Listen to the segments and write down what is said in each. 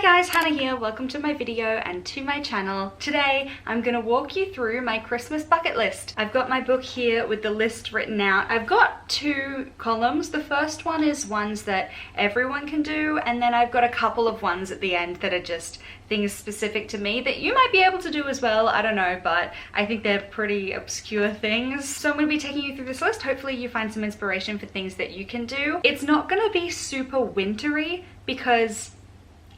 guys, Hannah here. Welcome to my video and to my channel. Today I'm gonna walk you through my Christmas bucket list. I've got my book here with the list written out. I've got two columns. The first one is ones that everyone can do, and then I've got a couple of ones at the end that are just things specific to me that you might be able to do as well. I don't know, but I think they're pretty obscure things. So I'm gonna be taking you through this list. Hopefully you find some inspiration for things that you can do. It's not gonna be super wintry because,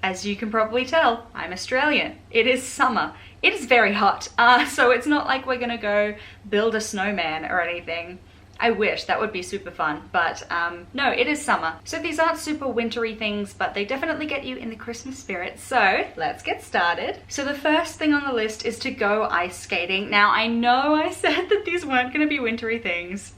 as you can probably tell, I'm Australian. It is summer. It is very hot, so it's not like we're gonna go build a snowman or anything. I wish, that would be super fun, but no, it is summer. So these aren't super wintry things, but they definitely get you in the Christmas spirit. So let's get started. So the first thing on the list is to go ice skating. Now I know I said that these weren't gonna be wintry things,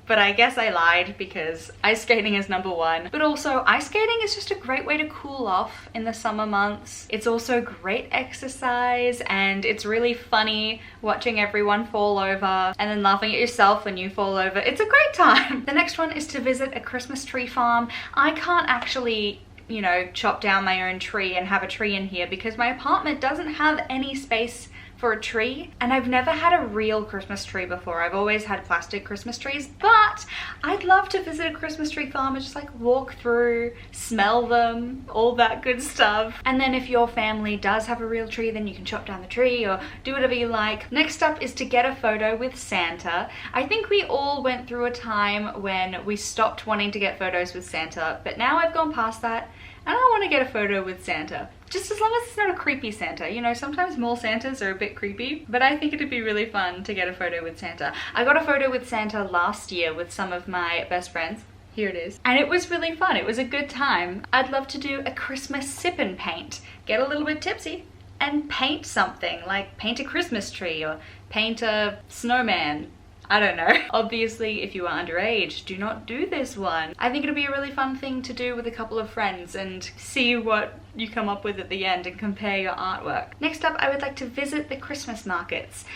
but I guess I lied because ice skating is number one. But also, ice skating is just a great way to cool off in the summer months. It's also great exercise, and it's really funny watching everyone fall over and then laughing at yourself when you fall over. It's a great time. The next one is to visit a Christmas tree farm. I can't actually, you know, chop down my own tree and have a tree in here because my apartment doesn't have any space for a tree, and I've never had a real Christmas tree before. I've always had plastic Christmas trees, but I'd love to visit a Christmas tree farm and just like walk through, smell them, all that good stuff. And then if your family does have a real tree, then you can chop down the tree or do whatever you like. Next up is to get a photo with Santa. I think we all went through a time when we stopped wanting to get photos with Santa, but now I've gone past that and I want to get a photo with Santa. Just as long as it's not a creepy Santa. You know, sometimes mall Santas are a bit creepy, but I think it'd be really fun to get a photo with Santa. I got a photo with Santa last year with some of my best friends. Here it is. And it was really fun. It was a good time. I'd love to do a Christmas sip and paint. Get a little bit tipsy and paint something, like paint a Christmas tree or paint a snowman. I don't know. Obviously, if you are underage, do not do this one. I think it'll be a really fun thing to do with a couple of friends and see what you come up with at the end and compare your artwork. Next up, I would like to visit the Christmas markets.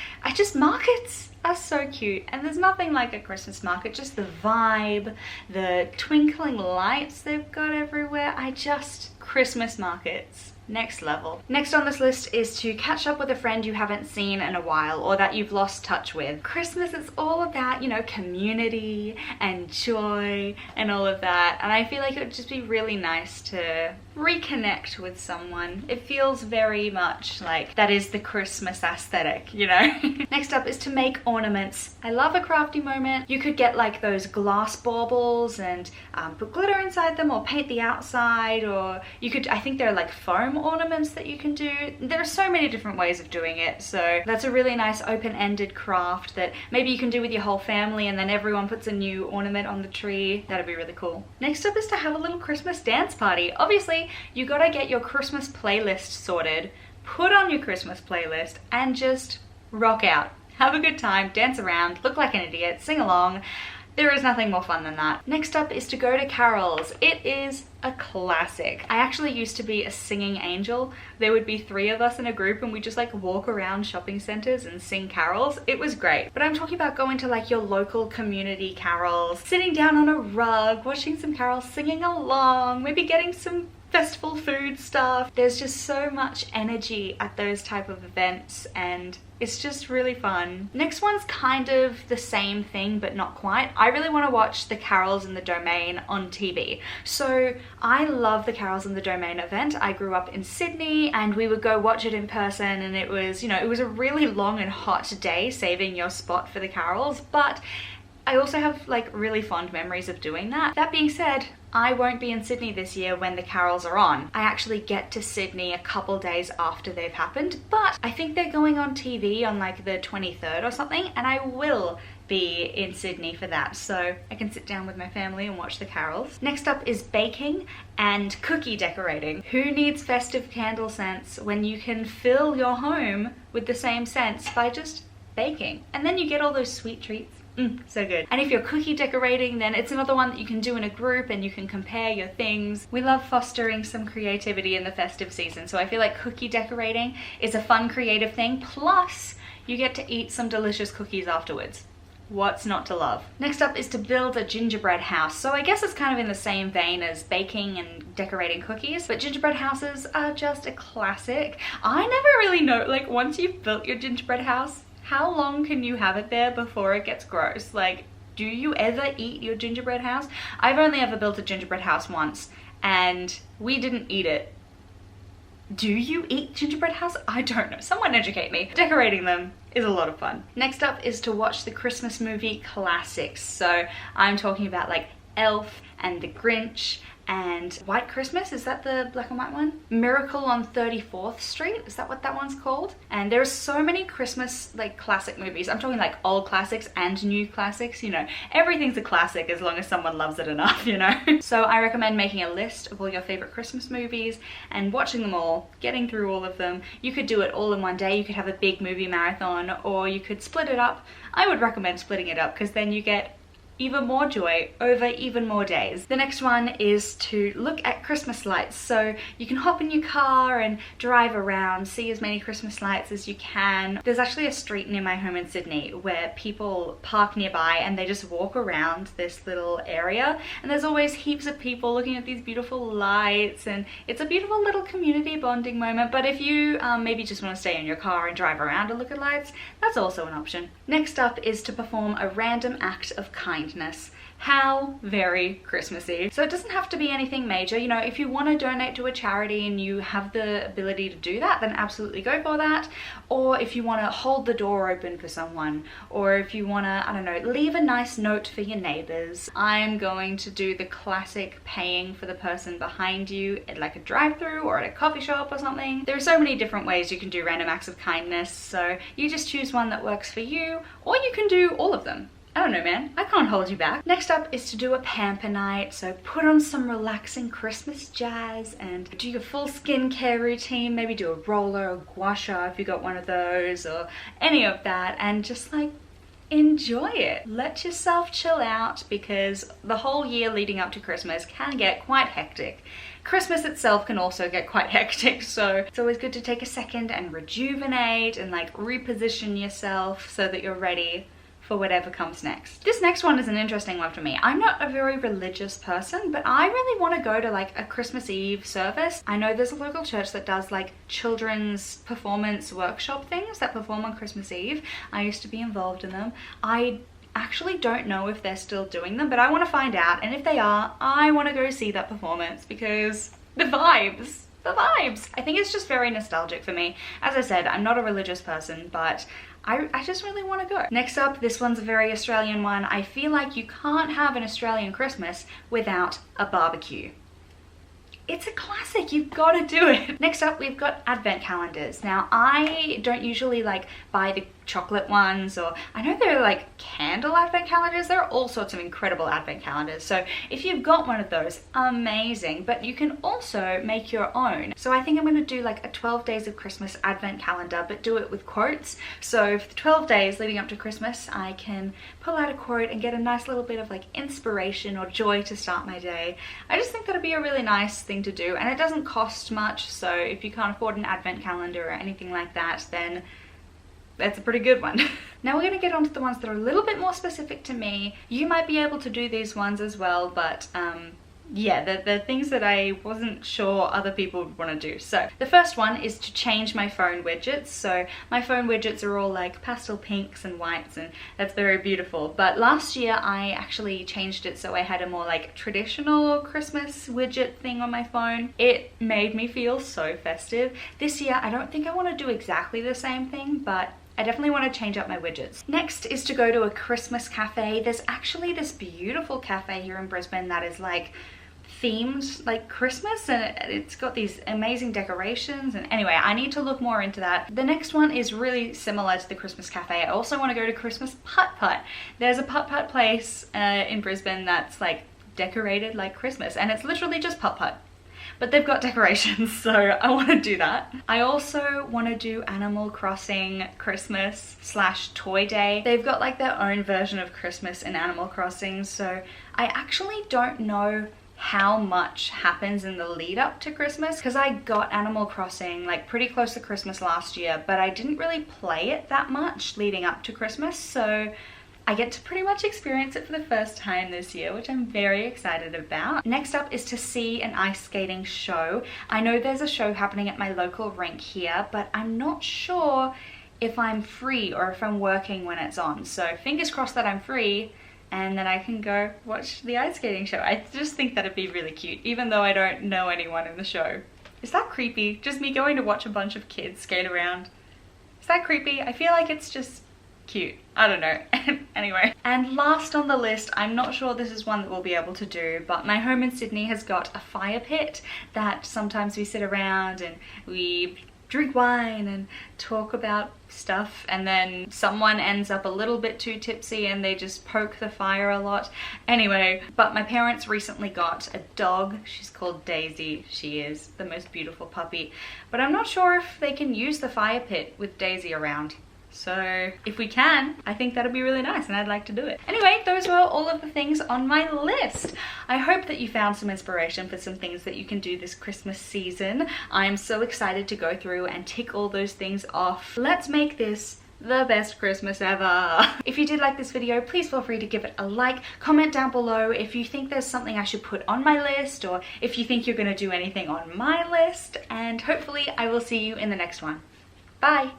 Markets are so cute, and there's nothing like a Christmas market, just the vibe, the twinkling lights they've got everywhere. Christmas markets. Next level. Next on this list is to catch up with a friend you haven't seen in a while or that you've lost touch with. Christmas is all about, you know, community and joy and all of that, and I feel like it would just be really nice to reconnect with someone. It feels very much like that is the Christmas aesthetic, you know? Next up is to make ornaments. I love a crafty moment. You could get like those glass baubles and put glitter inside them or paint the outside, or you could, I think there are like foam ornaments that you can do. There are so many different ways of doing it, so that's a really nice open-ended craft that maybe you can do with your whole family, and then everyone puts a new ornament on the tree. That'd be really cool. Next up is to have a little Christmas dance party. Obviously, you gotta get your Christmas playlist sorted, put on your Christmas playlist, and just rock out. Have a good time, dance around, look like an idiot, sing along. There is nothing more fun than that. Next up is to go to carols. It is a classic. I actually used to be a singing angel. There would be 3 of us in a group and we just like walk around shopping centers and sing carols. It was great. But I'm talking about going to like your local community carols, sitting down on a rug, watching some carols, singing along, maybe getting some festival food stuff. There's just so much energy at those type of events, and it's just really fun. Next one's kind of the same thing, but not quite. I really want to watch the Carols in the Domain on TV. So I love the Carols in the Domain event. I grew up in Sydney and we would go watch it in person, and it was, you know, it was a really long and hot day saving your spot for the carols, but I also have like really fond memories of doing that. That being said, I won't be in Sydney this year when the carols are on. I actually get to Sydney a couple days after they've happened, but I think they're going on TV on like the 23rd or something, and I will be in Sydney for that, so I can sit down with my family and watch the carols. Next up is baking and cookie decorating. Who needs festive candle scents when you can fill your home with the same scents by just baking? And then you get all those sweet treats. So good. And if you're cookie decorating, then it's another one that you can do in a group and you can compare your things. We love fostering some creativity in the festive season, so I feel like cookie decorating is a fun creative thing, plus you get to eat some delicious cookies afterwards. What's not to love? Next up is to build a gingerbread house. So I guess it's kind of in the same vein as baking and decorating cookies, but gingerbread houses are just a classic. I never really know, like, once you've built your gingerbread house, how long can you have it there before it gets gross? Like, do you ever eat your gingerbread house? I've only ever built a gingerbread house once, and we didn't eat it. Do you eat gingerbread house? I don't know. Someone educate me. Decorating them is a lot of fun. Next up is to watch the Christmas movie classics. So I'm talking about like Elf and The Grinch and White Christmas. Is that the black and white one? Miracle on 34th Street. Is that what that one's called? And there's so many Christmas like classic movies. I'm talking like old classics and new classics, you know. Everything's a classic as long as someone loves it enough, you know. So I recommend making a list of all your favorite Christmas movies and watching them all, getting through all of them. You could do it all in one day. You could have a big movie marathon, or you could split it up. I would recommend splitting it up because then you get even more joy over even more days. The next one is to look at Christmas lights. So you can hop in your car and drive around, see as many Christmas lights as you can. There's actually a street near my home in Sydney where people park nearby and they just walk around this little area, and there's always heaps of people looking at these beautiful lights, and it's a beautiful little community bonding moment. But if you maybe just want to stay in your car and drive around and look at lights, that's also an option. Next up is to perform a random act of kindness. How very Christmassy. So it doesn't have to be anything major. You know, if you want to donate to a charity and you have the ability to do that, then absolutely go for that. Or if you want to hold the door open for someone, or if you want to, I don't know, leave a nice note for your neighbors. I'm going to do the classic paying for the person behind you at like a drive-thru or at a coffee shop or something. There are so many different ways you can do random acts of kindness, so you just choose one that works for you, or you can do all of them. I don't know, man. I can't hold you back. Next up is to do a pamper night. So put on some relaxing Christmas jazz and do your full skincare routine. Maybe do a roller or gua sha if you got one of those, or any of that, and just like enjoy it. Let yourself chill out, because the whole year leading up to Christmas can get quite hectic. Christmas itself can also get quite hectic, so it's always good to take a second and rejuvenate and like reposition yourself so that you're ready for whatever comes next. This next one is an interesting one for me. I'm not a very religious person, but I really want to go to like a Christmas Eve service. I know there's a local church that does like children's performance workshop things that perform on Christmas Eve. I used to be involved in them. I actually don't know if they're still doing them, but I want to find out, and if they are, I want to go see that performance because the vibes. I think it's just very nostalgic for me. As I said, I'm not a religious person, but I just really want to go. Next up, this one's a very Australian one. I feel like you can't have an Australian Christmas without a barbecue. It's a classic, you've got to do it. Next up, we've got advent calendars. Now, I don't usually like buy the chocolate ones, or I know there are like candle advent calendars. There are all sorts of incredible advent calendars. So if you've got one of those, amazing, but you can also make your own. So I think I'm gonna do like a 12 days of Christmas advent calendar, but do it with quotes. So for the 12 days leading up to Christmas, I can pull out a quote and get a nice little bit of like inspiration or joy to start my day. I just think that'd be a really nice thing to do, and it doesn't cost much. So if you can't afford an advent calendar or anything like that, then that's a pretty good one. Now we're gonna get on to the ones that are a little bit more specific to me. You might be able to do these ones as well, but yeah, the things that I wasn't sure other people would want to do. So the first one is to change my phone widgets. So my phone widgets are all like pastel pinks and whites, and that's very beautiful. But last year I actually changed it so I had a more like traditional Christmas widget thing on my phone. It made me feel so festive. This year I don't think I want to do exactly the same thing, but I definitely want to change up my widgets. Next is to go to a Christmas cafe. There's actually this beautiful cafe here in Brisbane that is like themed like Christmas, and it's got these amazing decorations. And anyway, I need to look more into that. The next one is really similar to the Christmas cafe. I also want to go to Christmas putt-putt. There's a putt-putt place in Brisbane that's like decorated like Christmas, and it's literally just putt-putt, but they've got decorations, so I want to do that. I also want to do Animal Crossing Christmas / Toy Day. They've got like their own version of Christmas in Animal Crossing, so I actually don't know how much happens in the lead up to Christmas, because I got Animal Crossing like pretty close to Christmas last year, but I didn't really play it that much leading up to Christmas, so I get to pretty much experience it for the first time this year, which I'm very excited about. Next up is to see an ice skating show. I know there's a show happening at my local rink here, but I'm not sure if I'm free or if I'm working when it's on. So fingers crossed that I'm free and then I can go watch the ice skating show. I just think that'd be really cute, even though I don't know anyone in the show. Is that creepy? Just me going to watch a bunch of kids skate around. Is that creepy? I feel like it's just cute. I don't know. Anyway. And last on the list, I'm not sure this is one that we'll be able to do, but my home in Sydney has got a fire pit that sometimes we sit around and we drink wine and talk about stuff, and then someone ends up a little bit too tipsy and they just poke the fire a lot. Anyway, but my parents recently got a dog. She's called Daisy. She is the most beautiful puppy, but I'm not sure if they can use the fire pit with Daisy around. So if we can, I think that'd be really nice and I'd like to do it. Anyway, those were all of the things on my list. I hope that you found some inspiration for some things that you can do this Christmas season. I'm so excited to go through and tick all those things off. Let's make this the best Christmas ever. If you did like this video, please feel free to give it a like. Comment down below if you think there's something I should put on my list, or if you think you're going to do anything on my list, and hopefully I will see you in the next one. Bye!